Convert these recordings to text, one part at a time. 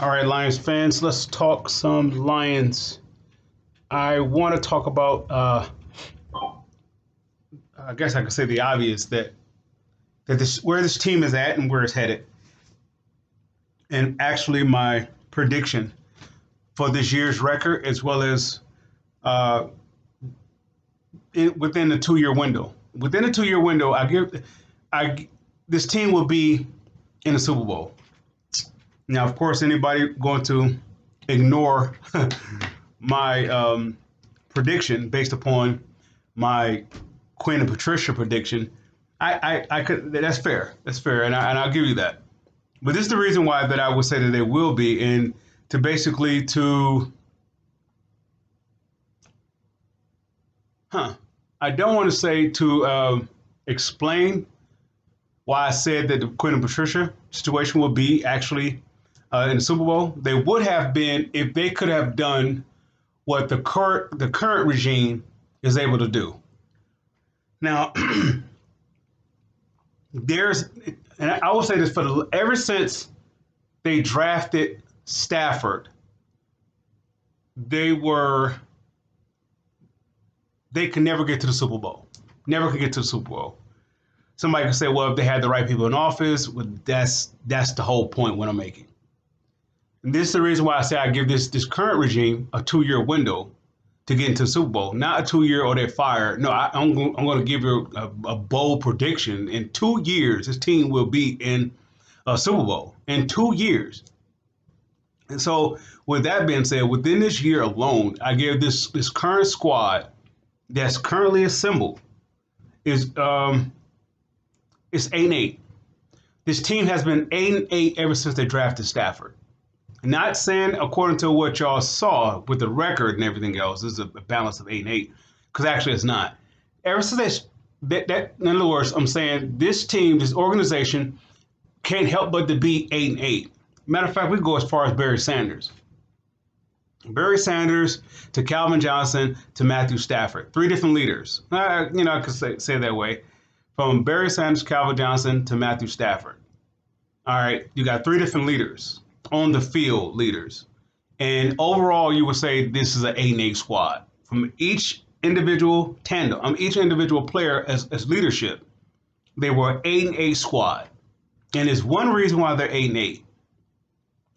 All right, Lions fans, let's talk some Lions. I want to talk about, I guess I could say the obvious that this where this team is at and where it's headed, and actually my prediction for this year's record as well as uh, within the 2 year window. Within the 2 year window, I this team will be in the Super Bowl. Now, of course, anybody going to ignore my prediction based upon my Quinn and Patricia prediction, I could. That's fair. That's fair, and I'll give you that. But this is the reason why that I would say that they will be, and to basically to, huh? I don't want to say to explain why I said that the Quinn and Patricia situation will be actually in the Super Bowl. They would have been if they could have done what the current regime is able to do. Now, there's, and I will say this ever since they drafted Stafford, they were they could never get to the Super Bowl. Never could get to the Super Bowl. Somebody could say, well, if they had the right people in office, well, that's the whole point what I'm making. And this is the reason why I say I give this current regime a 2 year window to get into the Super Bowl, not a 2 year or they're fired. No, I'm going to give you a bold prediction. In 2 years, this team will be in a Super Bowl in 2 years. And so, with that being said, within this year alone, I give this current squad that's currently assembled is it's 8-8. This team has been 8-8 ever since they drafted Stafford. Not saying according to what y'all saw with the record and everything else, this is a balance of 8-8, because actually it's not. Ever since that, in other words, I'm saying this team, this organization, can't help but to be 8-8. Matter of fact, we go as far as Barry Sanders. Barry Sanders to Calvin Johnson to Matthew Stafford. Three different leaders. I could say it that way. From Barry Sanders, Calvin Johnson to Matthew Stafford. All right, you got three different leaders on the field, leaders. And overall, you would say this is an 8-8 squad. From each individual tandem, each individual player as leadership, they were an 8-8 squad. And there's one reason why they're 8-8.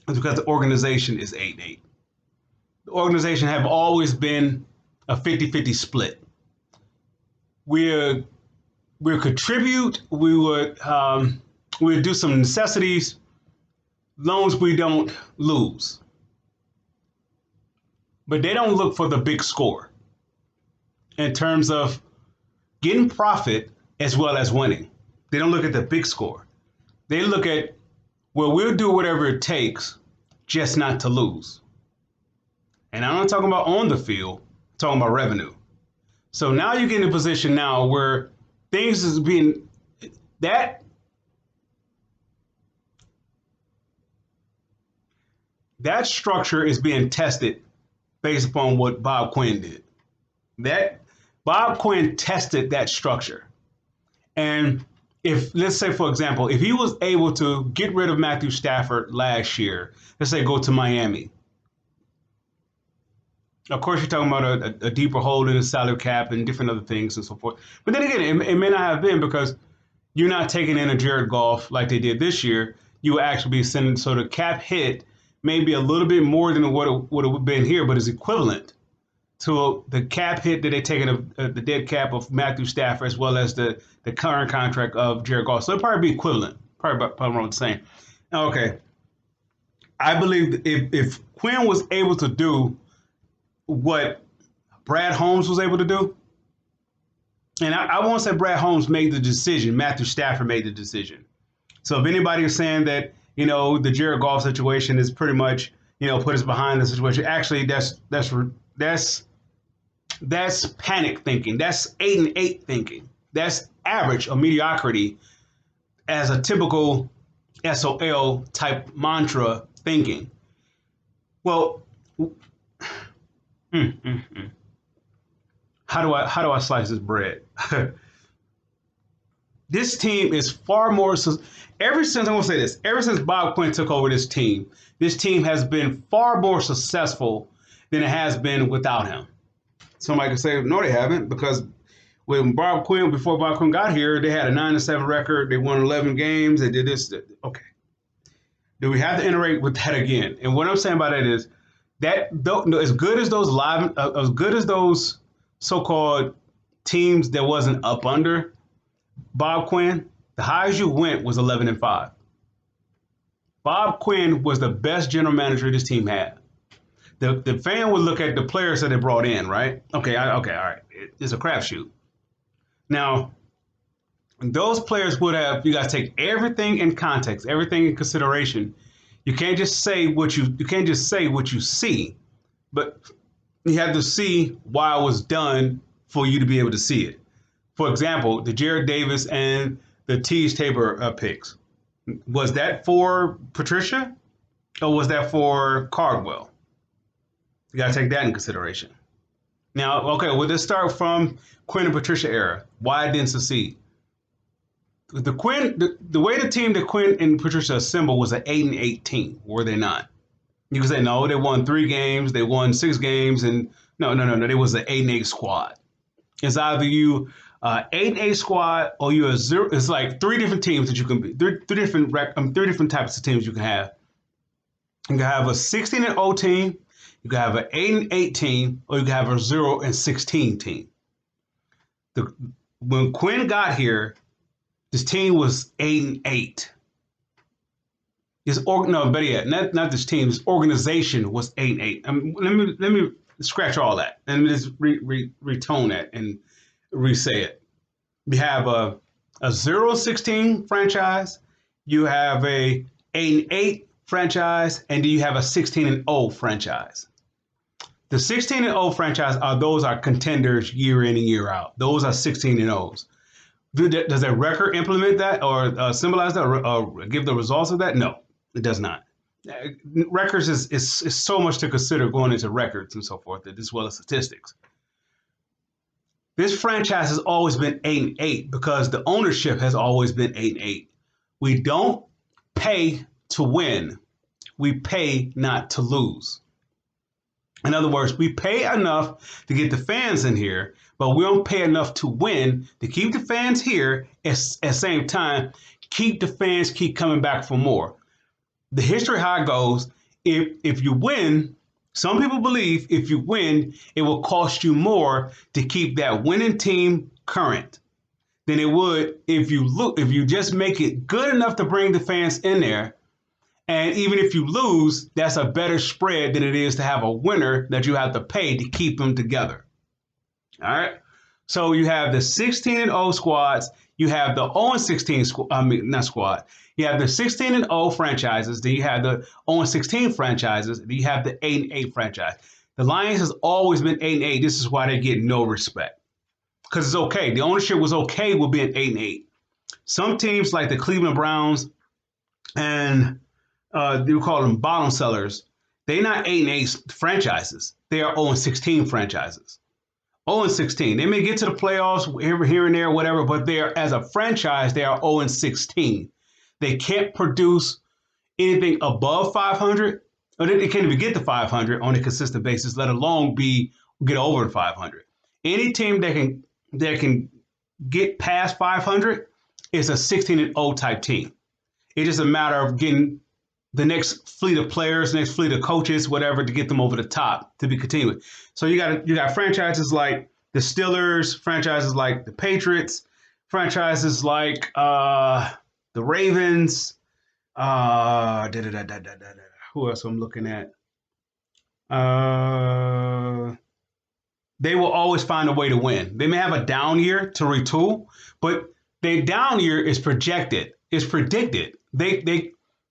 It's because the organization is 8-8. The organization have always been a 50-50 split. We'll contribute, we'll do some necessities, long as we don't lose. But they don't look for the big score in terms of getting profit as well as winning. They don't look at the big score. They look at, well, we'll do whatever it takes just not to lose. And I'm not talking about on the field, I'm talking about revenue. So now you get in a position now where things is being, that structure is being tested based upon what Bob Quinn did. That Bob Quinn tested that structure. And if, let's say, for example, if he was able to get rid of Matthew Stafford last year, let's say go to Miami. Of course, you're talking about a deeper hole in the salary cap and different other things and so forth. But then again, it may not have been because you're not taking in a Jared Goff like they did this year. You will actually be sending, so the cap hit maybe a little bit more than what it would have been here, but is equivalent to the cap hit that they taken the dead cap of Matthew Stafford as well as the current contract of Jared Goff. So it'll probably be equivalent. Probably what I'm saying. Okay. I believe if Quinn was able to do what Brad Holmes was able to do, and I won't say Brad Holmes made the decision, Matthew Stafford made the decision. So if anybody is saying that, the Jared Goff situation is pretty much, put us behind the situation, actually that's panic thinking. That's 8-8 thinking. That's average or mediocrity as a typical SOL type mantra thinking. Well, how do I slice this bread? This team is far more. ever since, I'm going to say this, ever since Bob Quinn took over this team has been far more successful than it has been without him. Somebody could say, no, they haven't, because before Bob Quinn got here, they had a 9-7 record. They won 11 games. They did this. Okay. Do we have to iterate with that again? And what I'm saying by that is that as good as those so-called teams that wasn't up under Bob Quinn, the highest you went was 11-5. Bob Quinn was the best general manager this team had. The fan would look at the players that they brought in, right? Okay, all right. It's a crapshoot. Now, those players would have, you got to take everything in context, everything in consideration. You can't just say what you see, but you have to see why it was done for you to be able to see it. For example, the Jared Davis and the Tease Tabor picks. Was that for Patricia or was that for Cardwell? You got to take that in consideration. Now, okay, we'll just start from Quinn and Patricia era. Why it didn't succeed? The way the team that Quinn and Patricia assembled was an 8-8 team, were they not? You can say no, they won 3 games, they won 6 games, and no, they was an 8-8 squad. It's either you 8-8 squad or you a 0. It's like 3 different teams that you can be. Three different types of teams you can have. You can have a 16-0 team. You can have an 8-8 team, or you can have a 0-16 team. When Quinn got here, this team was 8-8. Better yet, not this team. This organization was 8-8. Let me scratch all that and just retone that and re-say it. You have a 0-16 franchise. You have a 8-8 franchise, and then you have a 16-0 franchise. The 16-0 franchise are contenders year in and year out. Those are 16-0s. Does that record implement that or symbolize that or give the results of that? No, it does not. Records is so much to consider going into records and so forth, as well as statistics. This franchise has always been 8-8 because the ownership has always been 8-8. We don't pay to win. We pay not to lose. In other words, we pay enough to get the fans in here, but we don't pay enough to win to keep the fans here at the same time, keep the fans keep coming back for more. The history how it goes, if you win, some people believe if you win, it will cost you more to keep that winning team current than it would if you just make it good enough to bring the fans in there. And even if you lose, that's a better spread than it is to have a winner that you have to pay to keep them together. All right. So you have the 16-0 squads. You have the 0-16 squad. You have the 16-0 franchises. Then you have the 0-16 franchises. Then you have the 8-8 franchise. The Lions has always been 8-8. This is why they get no respect. Because it's okay. The ownership was okay with being 8-8. Some teams like the Cleveland Browns and you call them bottom sellers. They're not 8-8 franchises. They are 0-16 franchises. 0-16. They may get to the playoffs here and there, whatever, but they are, as a franchise, they are 0-16. They can't produce anything above 500, or they can't even get to 500 on a consistent basis, let alone get over 500. Any team that can get past 500 is a 16-0 type team. It's just a matter of getting the next fleet of players, next fleet of coaches, whatever, to get them over the top to be continuing. So you got franchises like the Steelers, franchises like the Patriots, franchises like the Ravens. Who else I'm looking at? They will always find a way to win. They may have a down year to retool, but their down year is projected. It's predicted.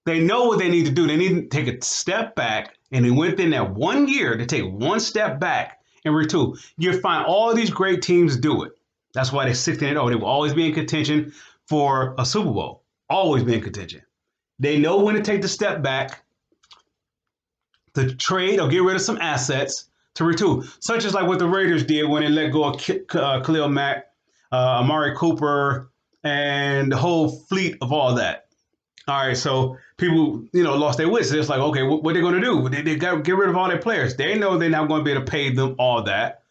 They know what they need to do. They need to take a step back, and then within that 1 year, to take one step back and retool. You'll find all these great teams do it. That's why they're 16-0. They will always be in contention for a Super Bowl. Always be in contention. They know when to take the step back, to trade or get rid of some assets to retool, such as like what the Raiders did when they let go of Khalil Mack, Amari Cooper, and the whole fleet of all that. All right, so people, lost their wits. It's like, okay, what are they going to do? They got to get rid of all their players. They know they're not going to be able to pay them all that.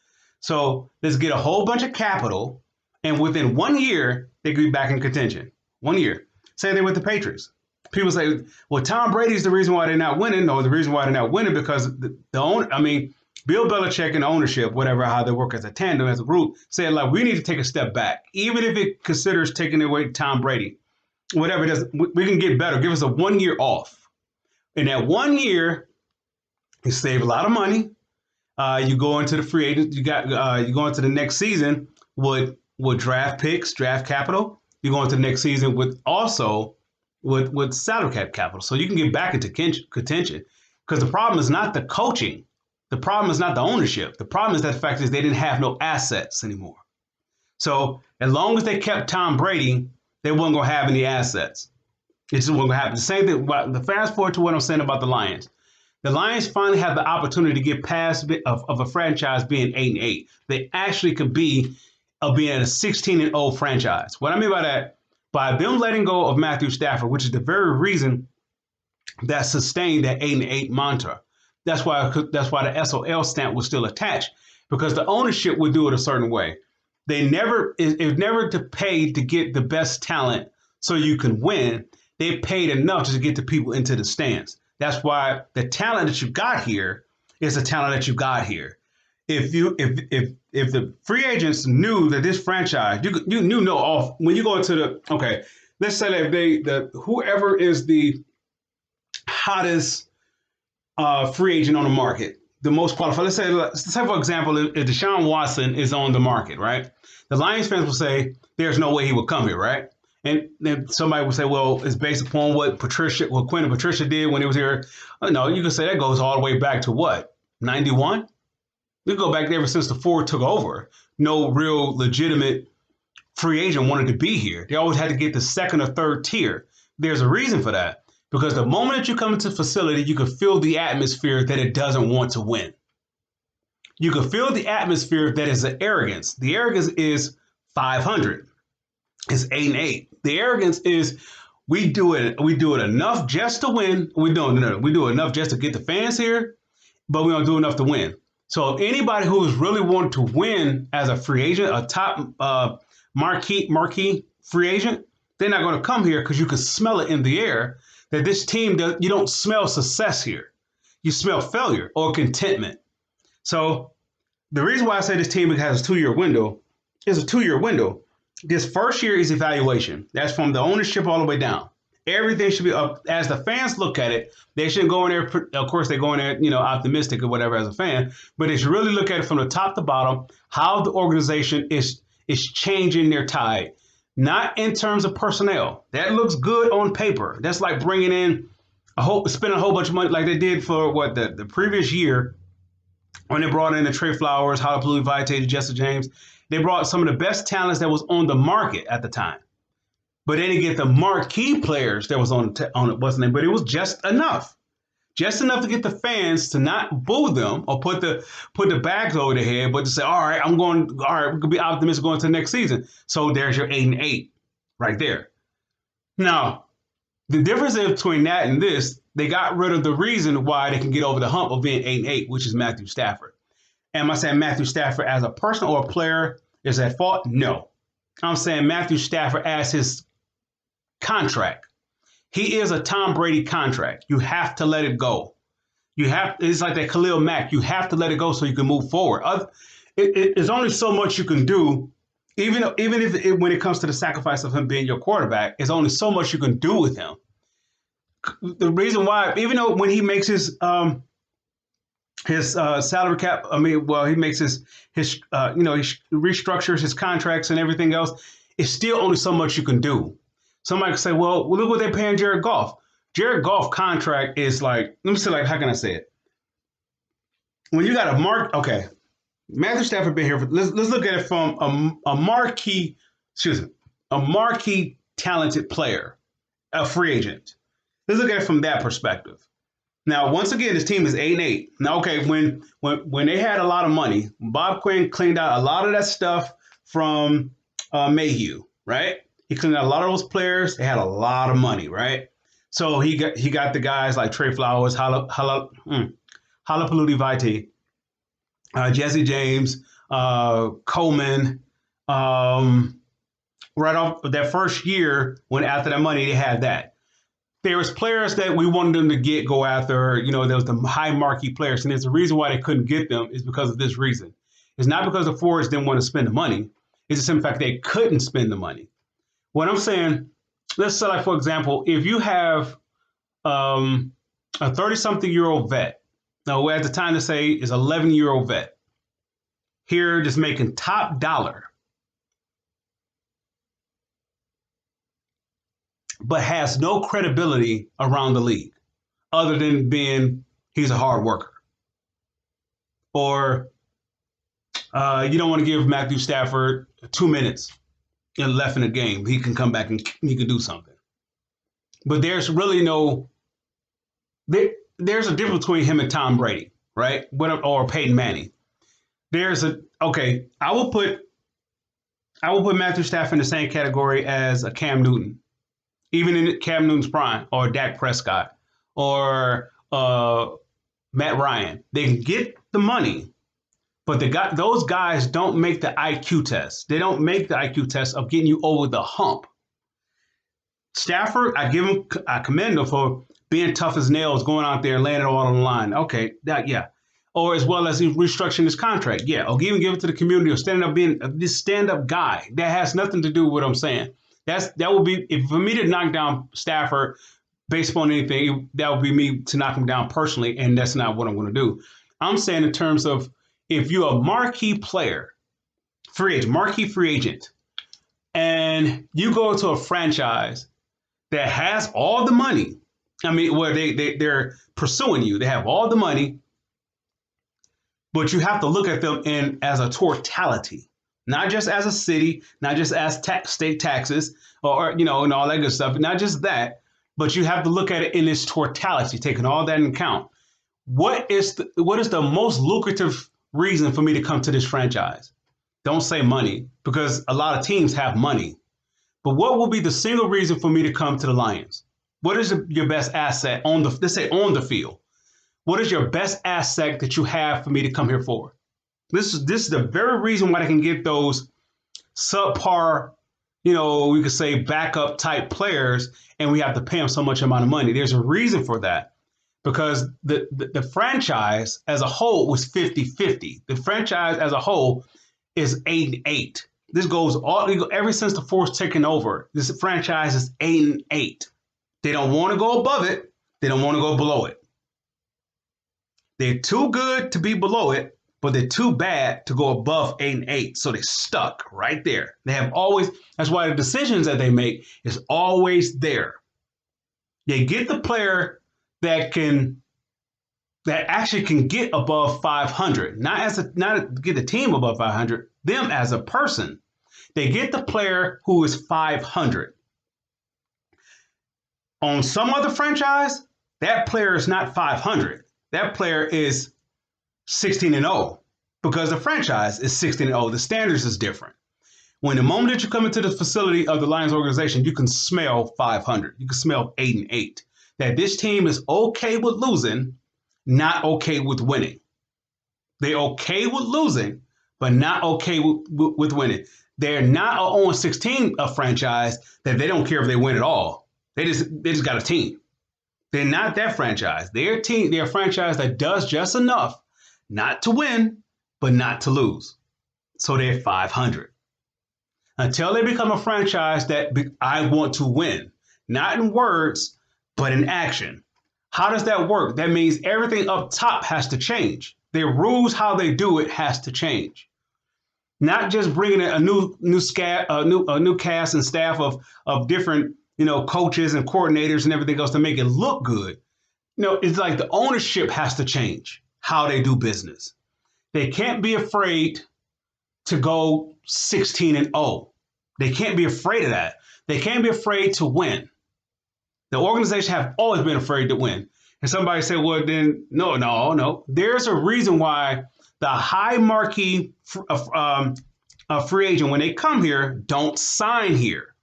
So let's get a whole bunch of capital, and within 1 year, they could be back in contention. 1 year. Same thing with the Patriots. People say, well, Tom Brady's the reason why they're not winning. No, the reason why they're not winning because Bill Belichick and ownership, whatever, how they work as a tandem, as a group, said, like, we need to take a step back, even if it considers taking away Tom Brady. Whatever it is, we can get better. Give us a 1 year off. In that 1 year, you save a lot of money. You go into the free agent. You go into the next season with draft picks, draft capital. You go into the next season with salary cap capital, so you can get back into contention. Because the problem is not the coaching, the problem is not the ownership. The problem is that the fact is they didn't have no assets anymore. So as long as they kept Tom Brady, they weren't gonna have any assets. It just wasn't gonna happen. The same thing. The fast forward to what I'm saying about the Lions. The Lions finally have the opportunity to get past of a franchise being 8-8. They actually could be being a 16-0 franchise. What I mean by that, by them letting go of Matthew Stafford, which is the very reason that sustained that 8-8 mantra. That's why the SOL stamp was still attached, because the ownership would do it a certain way. It never to pay to get the best talent so you can win. They paid enough to get the people into the stands. That's why the talent that you got here is the talent that you got here. If the free agents knew that this franchise, you knew no off when you go into let's say that whoever is the hottest free agent on the market, the most qualified. Let's say for example, if Deshaun Watson is on the market, right? The Lions fans will say there's no way he would come here, right? And then somebody would say, well, it's based upon what Quinn and Patricia did when he was here. No, you can say that goes all the way back to what, 91? We go back ever since the Ford took over. No real legitimate free agent wanted to be here. They always had to get the second or third tier. There's a reason for that. Because the moment that you come into the facility, you can feel the atmosphere that it doesn't want to win. You can feel the atmosphere that is the arrogance. The arrogance is 500. It's 8-8. The arrogance is we do it enough just to win. We do enough just to get the fans here, but we don't do enough to win. So if anybody who is really wanting to win as a free agent, a top marquee free agent, they're not going to come here because you can smell it in the air that this team you don't smell success here. You smell failure or contentment. So the reason why I say this team has a 2-year window is a 2-year window. This first year is evaluation. That's from the ownership all the way down. Everything should be up. As the fans look at it, they shouldn't go in there. Of course, they go in there, optimistic or whatever as a fan. But they should really look at it from the top to bottom, how the organization is changing their tide. Not in terms of personnel. That looks good on paper. That's like bringing in spending a whole bunch of money like they did for the previous year when they brought in the Trey Flowers, Halapalooza Vitae, Jesse James. They brought some of the best talents that was on the market at the time. But they didn't get the marquee players that was on it, wasn't it? But it was just enough. Just enough to get the fans to not boo them or put the bags over their head, but to say, all right, we could be optimistic going to the next season. So there's your 8-8 right there. Now, the difference between that and this, they got rid of the reason why they can get over the hump of being 8-8, which is Matthew Stafford. Am I saying Matthew Stafford as a person or a player is at fault? No. I'm saying Matthew Stafford as his contract. He is a Tom Brady contract. You have to let it go. It's like that Khalil Mack. You have to let it go so you can move forward. It's only so much you can do, even if when it comes to the sacrifice of him being your quarterback, it's only so much you can do with him. The reason why, even though when he makes his salary cap, he makes he restructures his contracts and everything else, it's still only so much you can do. Somebody could say, well, look what they're paying Jared Goff. Jared Goff contract is like, let me say, like, how can I say it? When you got Matthew Stafford been here let's look at it from a marquee talented player, a free agent. Let's look at it from that perspective. Now, once again, this team is 8-8. Now, okay, when they had a lot of money, Bob Quinn cleaned out a lot of that stuff from Mayhew, right? He cleaned out a lot of those players. They had a lot of money, right? So he got the guys like Trey Flowers, Halapalooty Vitae, Jesse James, Coleman. Um, right off that first year, when after that money they had that. There was players that we wanted them to go after. There was the high marquee players, and there's a reason why they couldn't get them is because of this reason. It's not because the forwards didn't want to spend the money. It's just in fact they couldn't spend the money. What I'm saying, let's say, like, for example, if you have a 30-something-year-old vet, now at the time to say is 11-year-old vet, here just making top dollar, but has no credibility around the league other than being he's a hard worker. Or you don't want to give Matthew Stafford 2 minutes left in the game. He can come back and he can do something. But there's really there's a difference between him and Tom Brady, right? Or Peyton Manning. I will put Matthew Stafford in the same category as a Cam Newton, even in Cam Newton's prime, or Dak Prescott, or Matt Ryan. They can get the money, but those guys don't make the IQ test. They don't make the IQ test of getting you over the hump. Stafford, I commend him for being tough as nails, going out there and laying it all on the line. Okay, yeah. Or as well as he restructuring his contract. Yeah, or even give it to the community, or standing up being this stand-up guy. That has nothing to do with what I'm saying. That would be, if for me to knock down Stafford based upon anything, that would be me to knock him down personally, and that's not what I'm going to do. I'm saying in terms of if you're a marquee player, marquee free agent, and you go to a franchise that has all the money, where they're pursuing you, they have all the money, but you have to look at them as a totality, not just as a city, not just as state taxes or and all that good stuff, not just that, but you have to look at it in its totality, taking all that into account. What is the most lucrative reason for me to come to this franchise? Don't say money, because a lot of teams have money. But what will be the single reason for me to come to the Lions? What is your best asset let's say on the field? What is your best asset that you have for me to come here for? This is the very reason why they can get those subpar, we could say backup type players, and we have to pay them so much amount of money. There's a reason for that, because the franchise as a whole was 50-50. The franchise as a whole is 8-8. This goes ever since the Force taken over. This franchise is 8-8. They don't want to go above it. They don't want to go below it. They're too good to be below it, but they're too bad to go above 8-8. So they're stuck right there. That's why the decisions that they make is always there. They get the player that actually can get above 500, not get the team above 500, them as a person. They get the player who is 500. On some other franchise, that player is not 500. That player is 16-0, because the franchise is 16-0. The standards is different. When the moment that you come into the facility of the Lions organization, you can smell 500. You can smell 8-8. That this team is okay with losing, not okay with winning. They're okay with losing, but not okay with winning. They're not an 0-16 franchise that they don't care if they win at all. They just got a team. They're not that franchise. They're a franchise that does just enough not to win, but not to lose. So they're 500. Until they become a franchise that I want to win, not in words, but in action. How does that work? That means everything up top has to change. Their rules, how they do it, has to change. Not just bringing in a new cast and staff of different coaches and coordinators and everything else to make it look good. It's like the ownership has to change how they do business. They can't be afraid to go 16-0. They can't be afraid of that. They can't be afraid to win. The organization have always been afraid to win. And somebody said, well, then, no. There's a reason why the high marquee free agent, when they come here, don't sign here.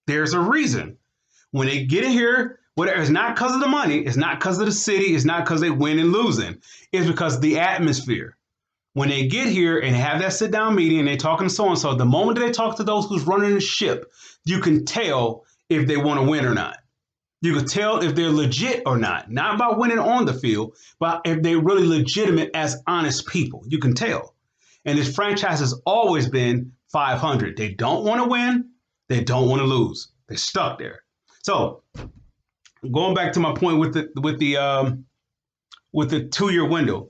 There's a reason. When they get in here, Whatever. It's not because of the money. It's not because of the city. It's not because they win and losing. It's because of the atmosphere. When they get here and have that sit down meeting and they're talking to so and so, the moment that they talk to those who's running the ship, you can tell if they want to win or not. You can tell if they're legit or not. Not about winning on the field, but if they're really legitimate as honest people. You can tell. And this franchise has always been 500. They don't want to win. They don't want to lose. They're stuck there. So going back to my point with the 2-year window,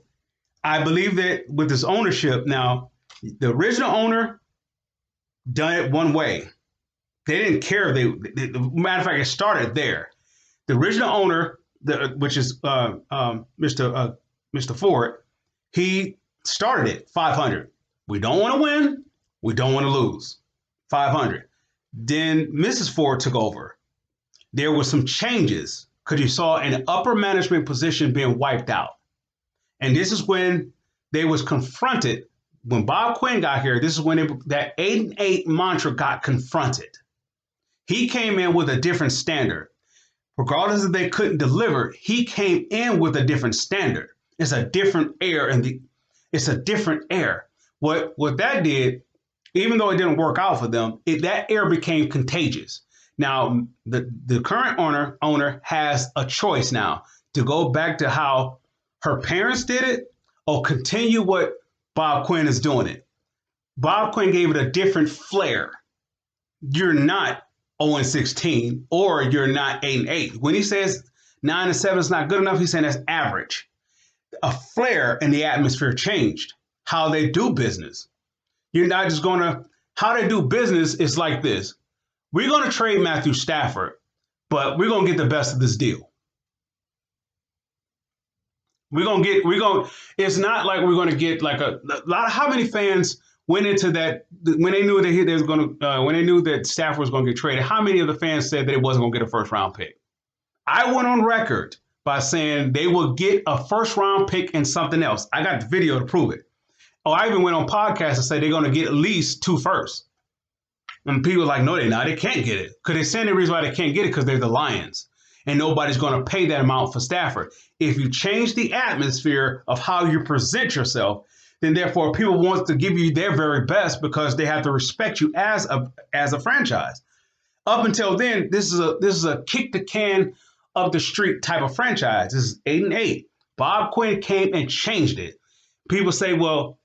I believe that with this ownership now, the original owner done it one way. They didn't care. Matter of fact, it started there. The original owner, which is Mr. Ford, he started it 500. We don't want to win. We don't want to lose. 500. Then Mrs. Ford took over. There were some changes because you saw an upper management position being wiped out. And this is when they was confronted. When Bob Quinn got here, this is when that 8-8 mantra got confronted. He came in with a different standard. Regardless if they couldn't deliver, he came in with a different standard. It's a different air, it's a different air. What that did, even though it didn't work out for them, that air became contagious. Now the current owner has a choice now to go back to how her parents did it or continue what Bob Quinn is doing it. Bob Quinn gave it a different flair. You're not 0-16 or you're not 8-8. When he says 9-7 is not good enough, he's saying that's average. A flair in the atmosphere changed how they do business. You're not just going to, how they do business is like this. We're going to trade Matthew Stafford, but we're going to get the best of this deal. It's not like we're going to get like a lot of, how many fans went into that when they knew that they was going to, when they knew that Stafford was going to get traded, how many of the fans said that it wasn't going to get a first round pick? I went on record by saying they will get a first round pick and something else. I got the video to prove it. Oh, I even went on podcasts and said they're going to get at least 2 firsts. And people are like, no, they're not. They can't get it. Because they're saying the reason why they can't get it because they're the Lions. And nobody's going to pay that amount for Stafford. If you change the atmosphere of how you present yourself, then therefore people want to give you their very best because they have to respect you as a franchise. Up until then, this is a kick the can up the street type of franchise. This is 8-8. Bob Quinn came and changed it. People say, well,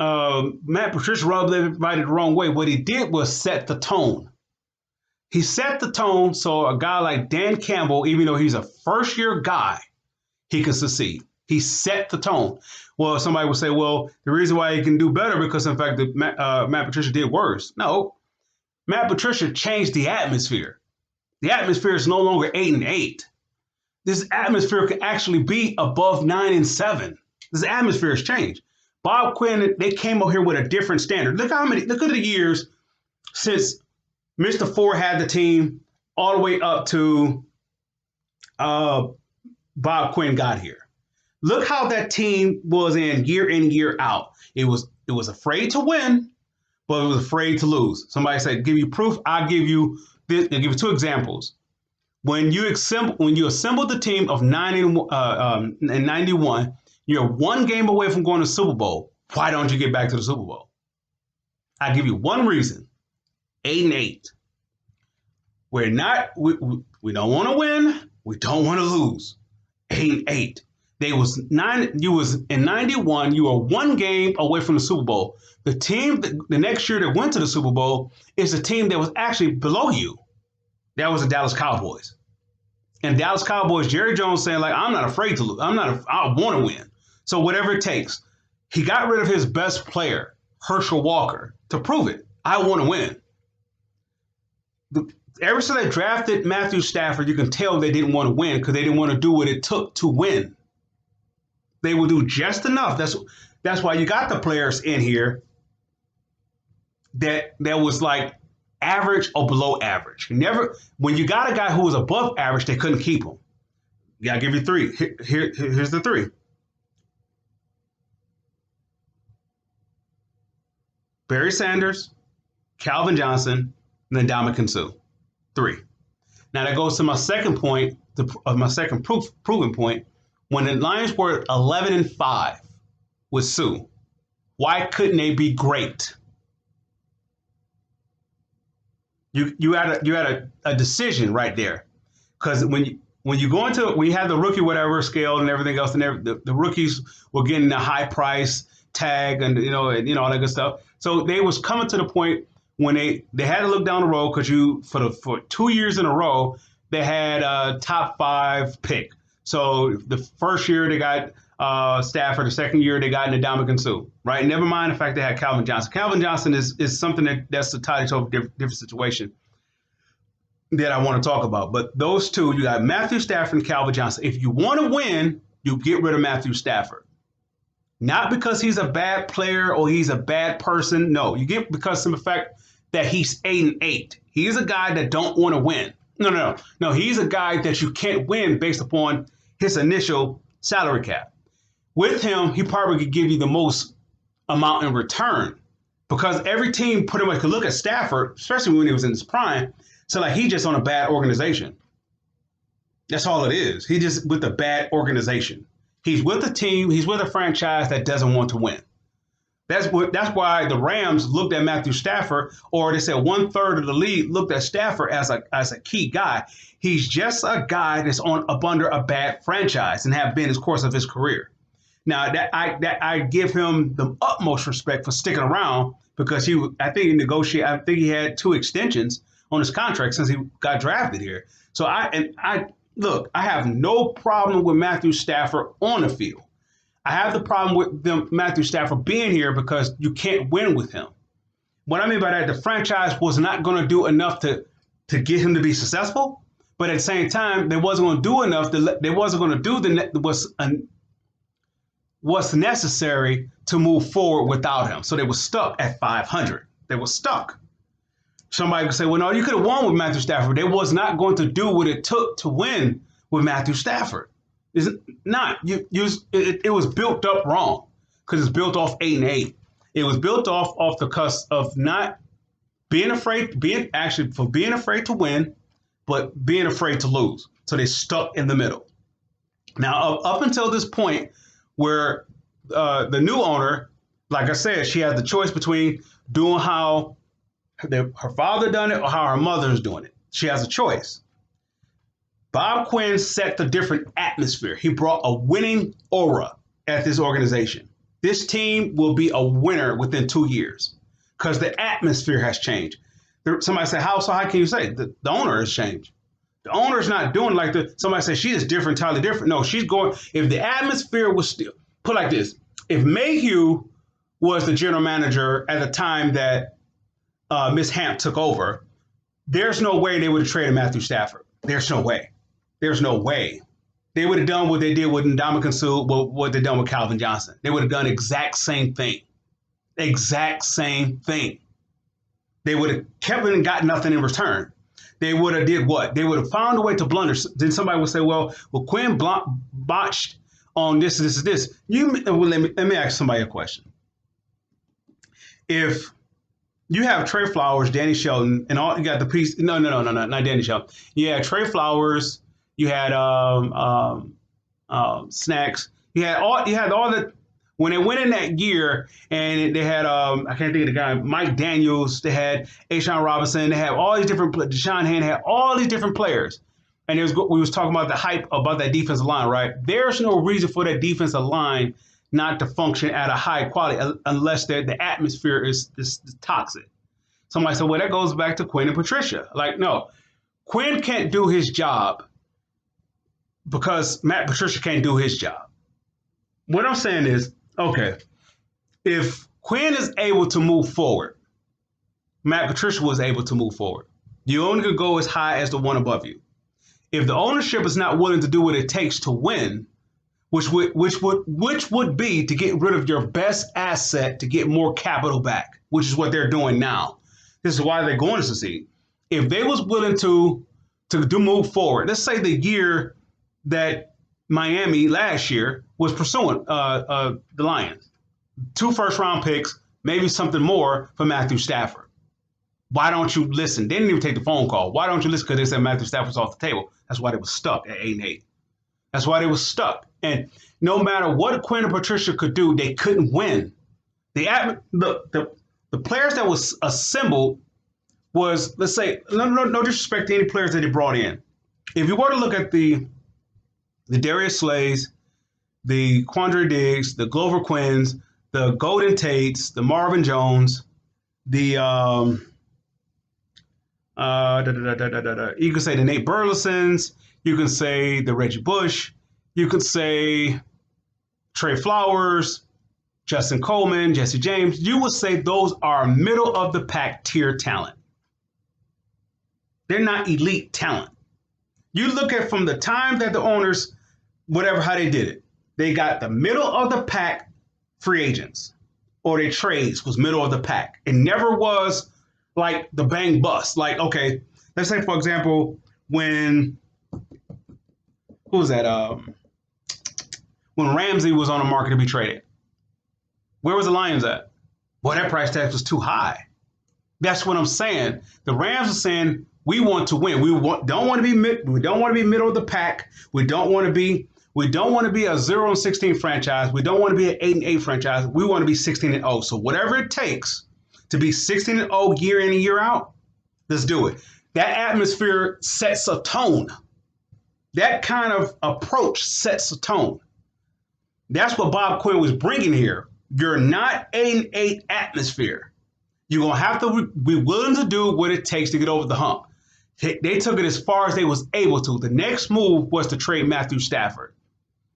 Matt Patricia rubbed everybody the wrong way. What he did was set the tone. He set the tone so a guy like Dan Campbell, even though he's a first-year guy, he can succeed. He set the tone. Well, somebody would say, well, the reason why he can do better because, in fact, Matt Patricia did worse. No, Matt Patricia changed the atmosphere. The atmosphere is no longer 8-8. This atmosphere can actually be above 9-7. This atmosphere has changed. Bob Quinn, they came up here with a different standard. Look at the years since Mr. Ford had the team all the way up to Bob Quinn got here. Look how that team was in, year out. It was afraid to win, but it was afraid to lose. Somebody said, give you proof. I'll give you this. I'll give you 2 examples. When you assembled the team of 91, you're 1 game away from going to the Super Bowl. Why don't you get back to the Super Bowl? I'll give you 1 reason. 8-8. We don't want to win. We don't want to lose. 8-8. You was in 91. You were 1 game away from the Super Bowl. The team the next year that went to the Super Bowl is a team that was actually below you. That was the Dallas Cowboys. And Dallas Cowboys, Jerry Jones saying like, I'm not afraid to lose. I want to win. So whatever it takes. He got rid of his best player, Herschel Walker, to prove it. I want to win. Ever since they drafted Matthew Stafford, you can tell they didn't want to win because they didn't want to do what it took to win. They will do just enough. That's why you got the players in here that was like average or below average. When you got a guy who was above average, they couldn't keep him. Yeah, I'll give you 3. Here's the 3. Barry Sanders, Calvin Johnson, and then Ndamukong Suh. 3. Now that goes to my second point my second proving point. When the Lions were 11-5 with Sue, why couldn't they be great? You had a decision right there, because when you have the rookie whatever scale and everything else, and the rookies were getting a high price tag and all that good stuff. So they was coming to the point when they had to look down the road, because for 2 years in a row they had a top 5 pick. So the first year they got Stafford. The second year they got Ndamukong Suh, right? Never mind the fact they had Calvin Johnson. Calvin Johnson is something that's a totally different situation that I want to talk about. But those two, you got Matthew Stafford and Calvin Johnson. If you want to win, you get rid of Matthew Stafford. Not because he's a bad player or he's a bad person. No, you get because of the fact that he's 8-8. He's a guy that don't want to win. No. He's a guy that you can't win based upon his initial salary cap. With him, he probably could give you the most amount in return, because every team pretty much could look at Stafford, especially when he was in his prime. So like he's just on a bad organization. That's all it is. He just with a bad organization. He's with a team. He's with a franchise that doesn't want to win. That's why the Rams looked at Matthew Stafford, or they said 1/3 of the league looked at Stafford as a key guy. He's just a guy that's up under a bad franchise and have been his course of his career. Now I give him the utmost respect for sticking around, because I think he had 2 extensions on his contract since he got drafted here. So I have no problem with Matthew Stafford on the field. I have the problem with Matthew Stafford being here because you can't win with him. What I mean by that, the franchise was not going to do enough to get him to be successful, but at the same time, they wasn't going to do enough. They wasn't going to do what's necessary to move forward without him. So they were stuck at 500. They were stuck. Somebody could say, well, no, you could have won with Matthew Stafford. They was not going to do what it took to win with Matthew Stafford. It's not. It was built up wrong, because it's built off 8-8. It was built off the cusp of not being afraid, being afraid to win, but being afraid to lose. So they stuck in the middle. Now, up until this point, where the new owner, like I said, she has the choice between doing how her father done it or how her mother's doing it. She has a choice. Bob Quinn set the different atmosphere. He brought a winning aura at this organization. This team will be a winner within 2 years because the atmosphere has changed. Somebody say, how can you say? The owner has changed. The owner's not doing like somebody says she is different, entirely different. No, she's going, if the atmosphere was still, put like this, if Mayhew was the general manager at the time that Miss Hamp took over, there's no way they would have traded Matthew Stafford. There's no way. There's no way. They would have done what they did with Ndamukong Suh, what they done with Calvin Johnson. They would have done exact same thing. Exact same thing. They would have kept it and got nothing in return. They would have did what? They would have found a way to blunder. Then somebody would say, well, Quinn botched on this. Let me ask somebody a question. If you have Trey Flowers, Danny Shelton, and all you got the piece. No, not Danny Shelton. You had Trey Flowers. You had Snacks. You had all the when they went in that year, and they had I can't think of the guy, Mike Daniels. They had Ashawn Robinson. They had all these different. Deshaun Hand had all these different players, and we was talking about the hype about that defensive line, right? There's no reason for that defensive line not to function at a high quality unless the atmosphere is toxic. Somebody said, well, that goes back to Quinn and Patricia. Like, no, Quinn can't do his job because Matt Patricia can't do his job. What I'm saying is, okay, if Quinn is able to move forward, Matt Patricia was able to move forward. You only could go as high as the one above you. If the ownership is not willing to do what it takes to win, which would be to get rid of your best asset to get more capital back, which is what they're doing now. This is why they're going to succeed. If they was willing to move forward, let's say the year that Miami last year was pursuing the Lions, 2 first-round picks, maybe something more for Matthew Stafford. Why don't you listen? They didn't even take the phone call. Why don't you listen? Because they said Matthew Stafford was off the table. That's why they was stuck at 8-8. That's why they was stuck. And no matter what Quinn and Patricia could do, they couldn't win. The players that was assembled was, let's say, no disrespect to any players that they brought in. If you were to look at the Darius Slays, the Quandre Diggs, the Glover Quinns, the Golden Tates, the Marvin Jones, the you can say the Nate Burlesons, you can say the Reggie Bush, you can say Trey Flowers, Justin Coleman, Jesse James. You would say those are middle of the pack tier talent. They're not elite talent. You look at from the time that the owners, whatever, how they did it, they got the middle of the pack free agents or their trades was middle of the pack. It never was like the bang bust. Like, okay, let's say, for example, when, who was that? When Ramsey was on the market to be traded. Where was the Lions at? Well, that price tag was too high. That's what I'm saying. The Rams are saying, we want to win. We don't want to be middle of the pack. We don't want to be a 0-16 franchise. We don't want to be an 8-8 franchise. We want to be 16-0. So whatever it takes to be 16-0 year in and year out, let's do it. That atmosphere sets a tone. That kind of approach sets a tone. That's what Bob Quinn was bringing here. You're not 8-8 atmosphere. You're going to have to be willing to do what it takes to get over the hump. They took it as far as they was able to. The next move was to trade Matthew Stafford.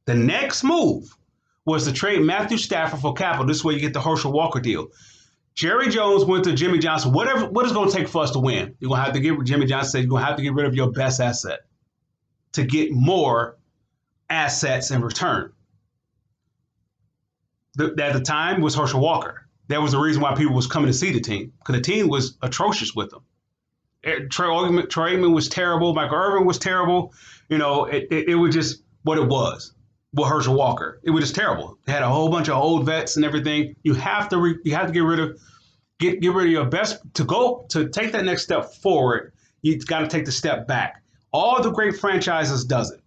The next move was to trade Matthew Stafford for capital. This way you get the Herschel Walker deal. Jerry Jones went to Jimmy Johnson. What is going to take for us to win? You're going to have to get, Jimmy Johnson said, you're going to have to get rid of your best asset to get more assets in return. At the time was Herschel Walker. That was the reason why people was coming to see the team, because the team was atrocious with them. Troy Aikman was terrible. Michael Irvin was terrible. You know, it was just what it was with Herschel Walker. It was just terrible. They had a whole bunch of old vets and everything. You have to get rid of your best to take that next step forward. You got to take the step back. All the great franchises does it.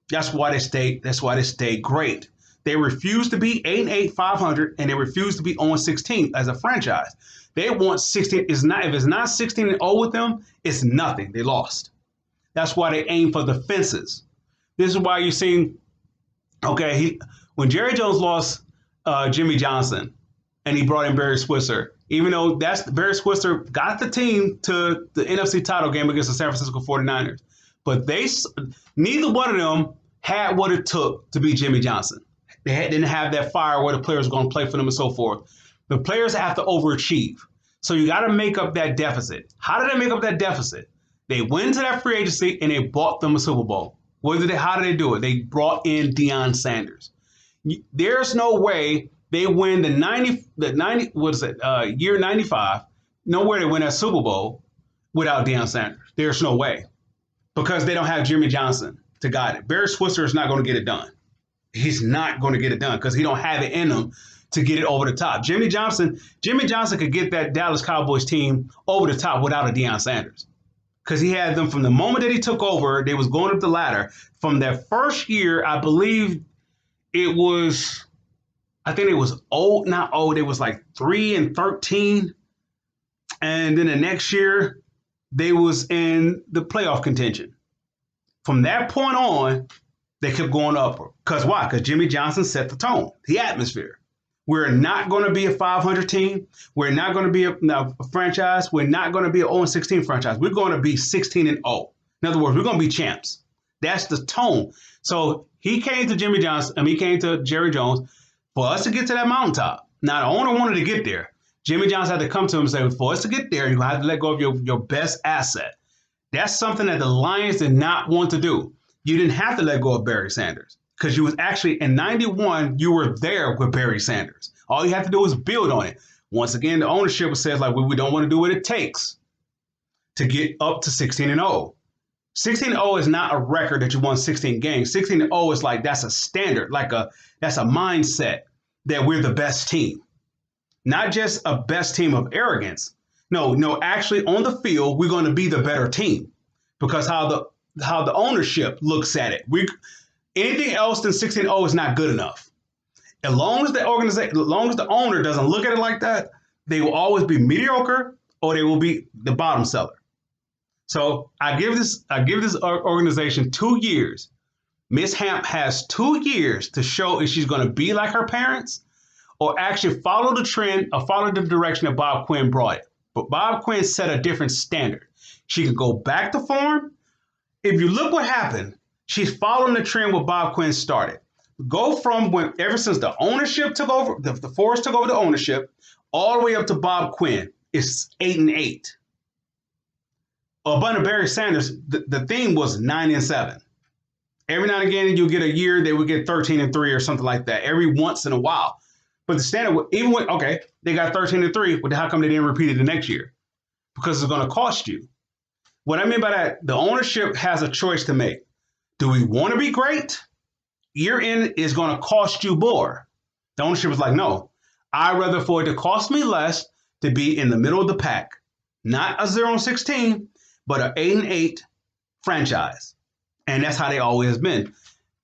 That's why they stay great. They refuse to be 8-8, 500, and they refuse to be 0-16 as a franchise. They want 16. If it's not 16-0 with them, it's nothing. They lost. That's why they aim for the fences. This is why you're seeing, okay, when Jerry Jones lost Jimmy Johnson and he brought in Barry Switzer, even though Barry Switzer got the team to the NFC title game against the San Francisco 49ers, but neither one of them had what it took to beat Jimmy Johnson. Didn't have that fire where the players were going to play for them and so forth. The players have to overachieve. So you got to make up that deficit. How did they make up that deficit? They went into that free agency and they bought them a Super Bowl. How did they do it? They brought in Deion Sanders. There's no way they win year 95. Nowhere they win that Super Bowl without Deion Sanders. There's no way. Because they don't have Jimmy Johnson to guide it. Barry Switzer is not going to get it done. He's not going to get it done because he don't have it in him to get it over the top. Jimmy Johnson could get that Dallas Cowboys team over the top without a Deion Sanders. Because he had them from the moment that he took over, they was going up the ladder. From their first year, I believe it was, it was like 3-13. And then the next year, they was in the playoff contention. From that point on, they kept going upward. Because why? Because Jimmy Johnson set the tone, the atmosphere. We're not going to be a 500 team. We're not going to be a franchise. We're not going to be an 0-16 franchise. We're going to be 16-0. In other words, we're going to be champs. That's the tone. So he came to Jimmy Johnson, he came to Jerry Jones for us to get to that mountaintop. Now, the owner wanted to get there. Jimmy Johnson had to come to him and say, for us to get there, you're going to have to let go of your best asset. That's something that the Lions did not want to do. You didn't have to let go of Barry Sanders because you was actually in 91, you were there with Barry Sanders. All you have to do is build on it. Once again, the ownership says like, we don't want to do what it takes to get up to 16-0. 16-0 is not a record that you won 16 games. 16-0 is like, that's a standard, that's a mindset that we're the best team. Not just a best team of arrogance. No, actually on the field, we're going to be the better team because how the ownership looks at it. We anything else than 16-0 is not good enough. As long as the organization, as long as the owner doesn't look at it like that, they will always be mediocre or they will be the bottom seller. So I give this organization 2 years. Miss Hamp has 2 years to show if she's going to be like her parents or actually follow the trend or follow the direction that Bob Quinn brought it. But Bob Quinn set a different standard. She can go back to form. If you look what happened, she's following the trend what Bob Quinn started. Go from when ever since the ownership took over, the Forest took over the ownership, all the way up to Bob Quinn. It's 8-8. Abundant Barry Sanders, the theme was 9-7. Every now and again, you get a year they would get 13-3 or something like that. Every once in a while. But the standard, even when they got 13-3, but how come they didn't repeat it the next year? Because it's going to cost you. What I mean by that, the ownership has a choice to make. Do we want to be great? Year in is going to cost you more. The ownership is like, no, I'd rather for it to cost me less to be in the middle of the pack. Not a 0-16, but an 8-8 franchise. And that's how they always been.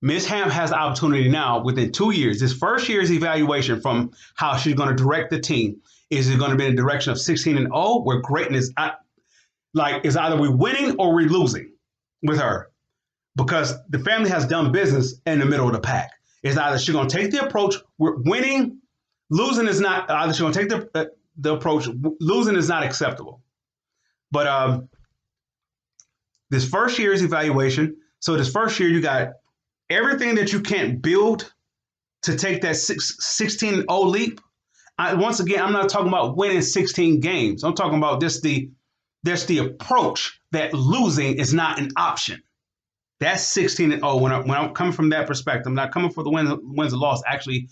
Ms. Hamp has the opportunity now within 2 years. This first year's evaluation from how she's going to direct the team. Is it going to be in the direction of 16-0, where greatness, is either we winning or we losing with her? Because the family has done business in the middle of the pack. It's either she's going to take the approach, we're winning, losing is not, either she's going to take the approach, losing is not acceptable. But this first year's evaluation, so this first year you got everything that you can't build to take that 16-0 leap. Once again, I'm not talking about winning 16 games. I'm talking about just the approach that losing is not an option. That's 16-0. When I'm coming from that perspective, I'm not coming for the wins and loss, actually,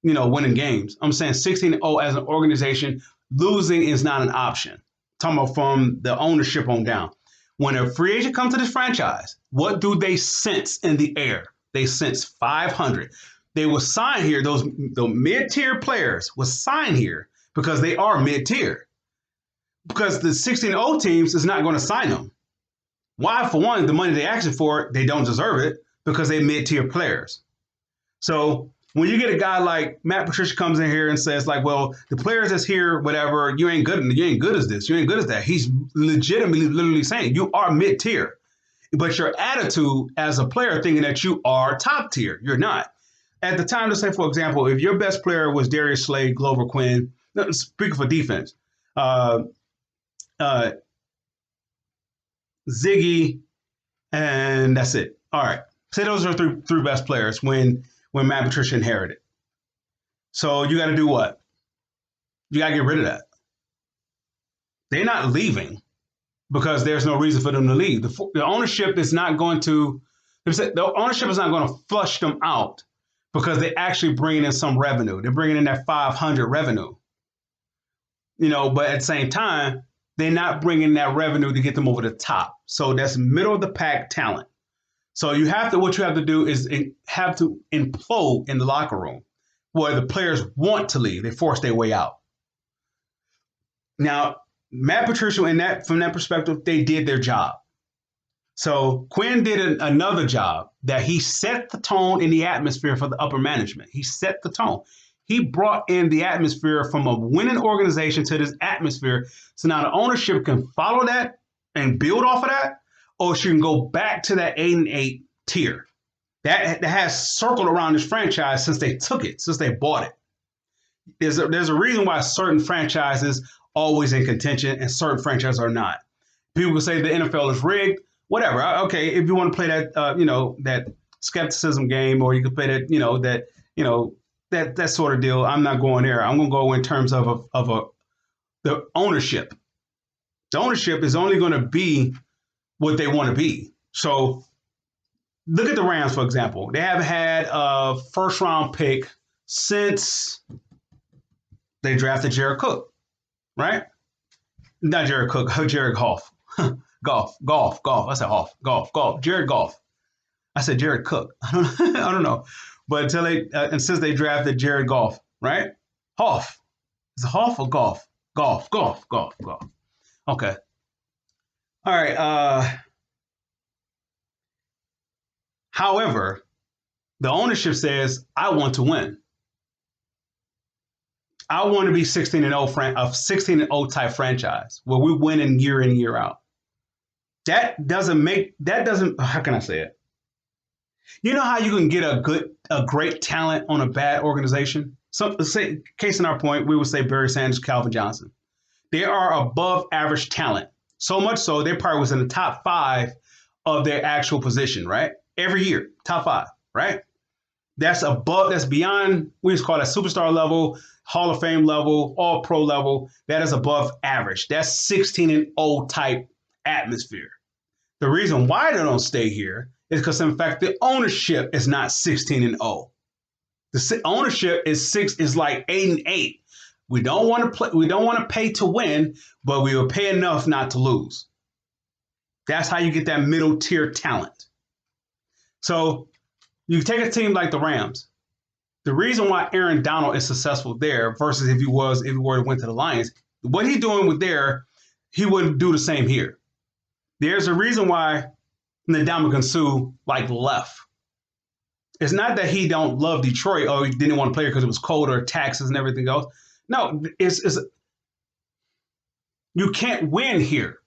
winning games. I'm saying 16-0 as an organization, losing is not an option. I'm talking about from the ownership on down. When a free agent comes to this franchise, what do they sense in the air? They sense 500. They will sign here. Those mid-tier players will sign here because they are mid-tier. Because the 16-0 teams is not going to sign them. Why? For one, the money they asked for, they don't deserve it because they're mid-tier players. So when you get a guy like Matt Patricia comes in here and says like, well, the players that's here, whatever, you ain't good as this, you ain't good as that. He's legitimately, literally saying you are mid-tier, but your attitude as a player thinking that you are top tier, you're not. At the time, to say, for example, if your best player was Darius Slade, Glover Quinn, speaking for defense, Ziggy, and that's it. All right. Say those are three best players when Matt Patricia inherited. So you got to do what? You got to get rid of that. They're not leaving because there's no reason for them to leave. The ownership is not going to flush them out because they actually bringing in some revenue. They're bringing in that 500 revenue. But at the same time, they're not bringing that revenue to get them over the top. So that's middle of the pack talent. So what you have to do is have to implode in the locker room where the players want to leave. They force their way out. Now, Matt Patricia, from that perspective, they did their job. So Quinn did another job that he set the tone in the atmosphere for the upper management. He set the tone. He brought in the atmosphere from a winning organization to this atmosphere. So now the ownership can follow that and build off of that, or she can go back to that 8-8 tier. That has circled around this franchise since they took it, since they bought it. There's a reason why certain franchises always in contention and certain franchises are not. People will say the NFL is rigged, whatever. Okay, if you want to play that, that skepticism game, or you could play that, that sort of deal. I'm not going there. I'm going to go in terms of the ownership. The ownership is only going to be what they want to be. So look at the Rams, for example. They haven't had a first-round pick since they drafted Jared Cook, right? Not Jared Cook, Jared Goff. Golf. I said Golf. Jared Goff. I said Jared Cook. I don't know. But since they drafted Jared Goff, right? Hoff. Is it Hoff or Golf? Golf. Okay. All right. However, the ownership says, I want to win. I want to be 16-0 16-0 type franchise where we win in year out. That doesn't, how can I say it? You know how you can get a great talent on a bad organization? So say case in our point, we would say Barry Sanders, Calvin Johnson. They are above average talent. So much so they probably was in the top 5 of their actual position, right? Every year, top 5, right? That's beyond, we just call that superstar level, Hall of Fame level, all pro level. That is above average. That's 16-0 type atmosphere. The reason why they don't stay here is because, in fact, the ownership is not 16-0. The ownership is like 8-8. We don't want to play. We don't want to pay to win, but we will pay enough not to lose. That's how you get that middle tier talent. So you take a team like the Rams. The reason why Aaron Donald is successful there versus if he were to went to the Lions, what he's doing with there, he wouldn't do the same here. There's a reason why Ndamukong Suh left. It's not that he don't love Detroit or he didn't want to play because it was cold or taxes and everything else. No, it's you can't win here.